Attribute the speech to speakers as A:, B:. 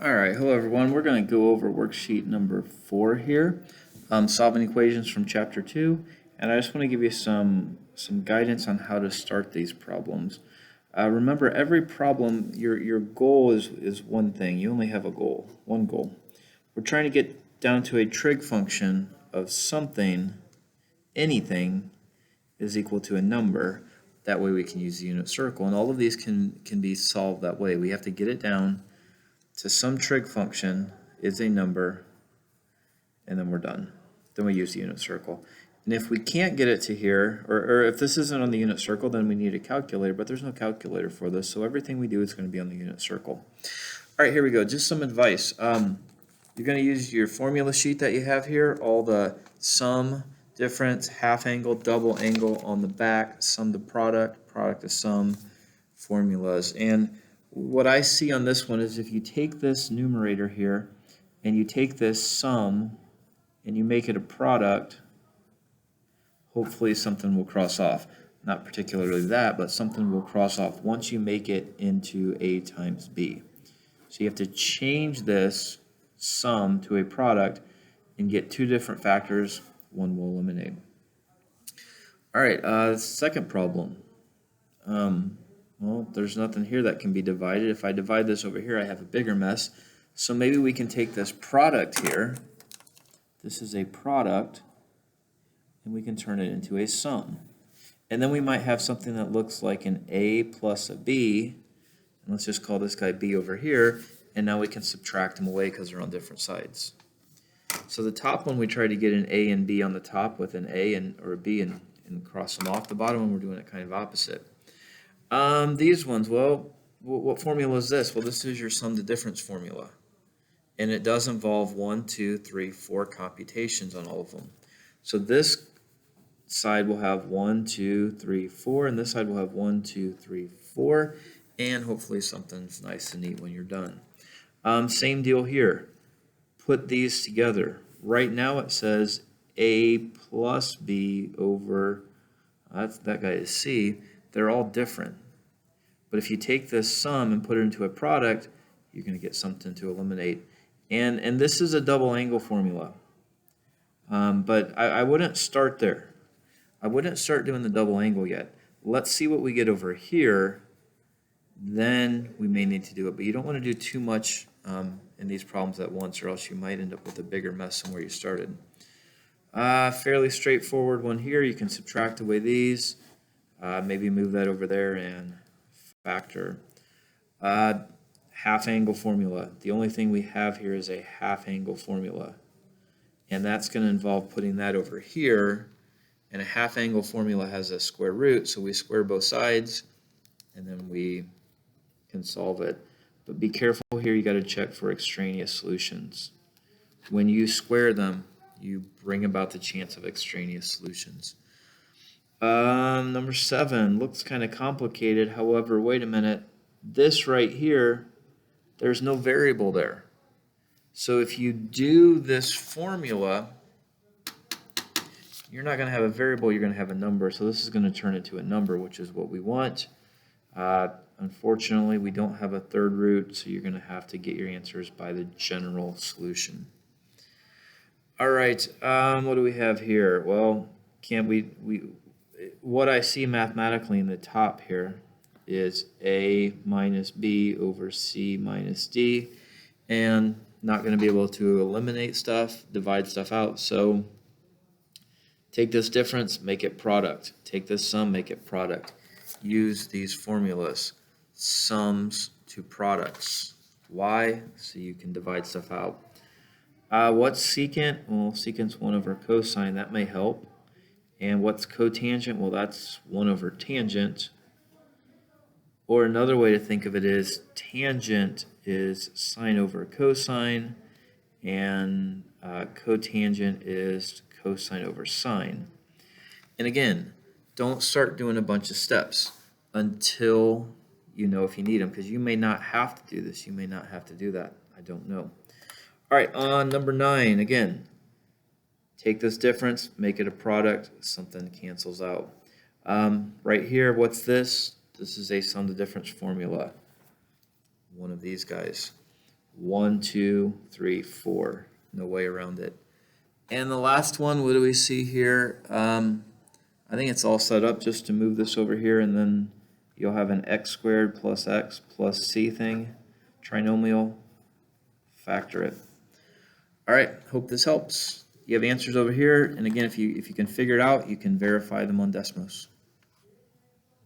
A: All right, hello everyone. We're going to go over worksheet number 4 here, solving equations from chapter 2, and I just want to give you some guidance on how to start these problems. Remember, every problem, your goal is one thing. You only have a goal, one goal. We're trying to get down to a trig function of something, anything, is equal to a number. That way we can use the unit circle, and all of these can be solved that way. We have to get it down to some trig function is a number, and then we're done. Then we use the unit circle. And if we can't get it to here, or if this isn't on the unit circle, then we need a calculator, but there's no calculator for this, so everything we do is going to be on the unit circle. All right, here we go. Just some advice. You're going to use your formula sheet that you have here, all the sum, difference, half angle, double angle on the back, sum to product, product to sum, formulas. And what I see on this one is if you take this numerator here and you take this sum and you make it a product, hopefully something will cross off. Not particularly that, but something will cross off once you make it into A times B. So you have to change this sum to a product and get two different factors. One will eliminate. All right, second problem. Well, there's nothing here that can be divided. If I divide this over here, I have a bigger mess. So maybe we can take this product here. This is a product, and we can turn it into a sum. And then we might have something that looks like an A plus a B. And let's just call this guy B over here. And now we can subtract them away because they're on different sides. So the top one, we try to get an A and B on the top with an A or a B and cross them off. The bottom one, we're doing it kind of opposite. These ones, well, what formula is this? Well, this is your sum to difference formula. And it does involve 1, 2, 3, 4 computations on all of them. So this side will have 1, 2, 3, 4, and this side will have 1, 2, 3, 4, and hopefully something's nice and neat when you're done. Same deal here. Put these together. Right now it says A plus B over, that guy is C. They're all different. But if you take this sum and put it into a product, you're going to get something to eliminate. And this is a double angle formula. But I wouldn't start there. I wouldn't start doing the double angle yet. Let's see what we get over here. Then we may need to do it. But you don't want to do too much in these problems at once, or else you might end up with a bigger mess than where you started. Fairly straightforward one here. You can subtract away these. Maybe move that over there and factor. Half angle formula. The only thing we have here is a half angle formula. And that's going to involve putting that over here. And a half angle formula has a square root, so we square both sides, and then we can solve it. But be careful here, you got to check for extraneous solutions. When you square them, you bring about the chance of extraneous solutions. Number 7 looks kind of complicated. However, wait a minute. This right here, there's no variable there. So if you do this formula, you're not going to have a variable, you're going to have a number. So this is going to turn into a number, which is what we want. Unfortunately, we don't have a third root, so you're going to have to get your answers by the general solution. All right, what do we have here? Well, what I see mathematically in the top here is A minus B over C minus D, and not going to be able to eliminate stuff, divide stuff out. So take this difference, make it product. Take this sum, make it product. Use these formulas, sums to products. Why? So you can divide stuff out. What's secant? Well, secant's 1 over cosine. That may help. And what's cotangent? Well, that's 1 over tangent. Or another way to think of it is tangent is sine over cosine, and cotangent is cosine over sine. And again, don't start doing a bunch of steps until you know if you need them, because you may not have to do this. You may not have to do that. I don't know. All right, on number 9, again, take this difference, make it a product, something cancels out. Right here, what's this? This is a sum to difference formula. One of these guys. 1, 2, 3, 4. No way around it. And the last one, what do we see here? I think it's all set up just to move this over here, and then you'll have an x squared plus x plus c thing, trinomial, factor it. All right, hope this helps. You have answers over here, and again, if you can figure it out, you can verify them on Desmos.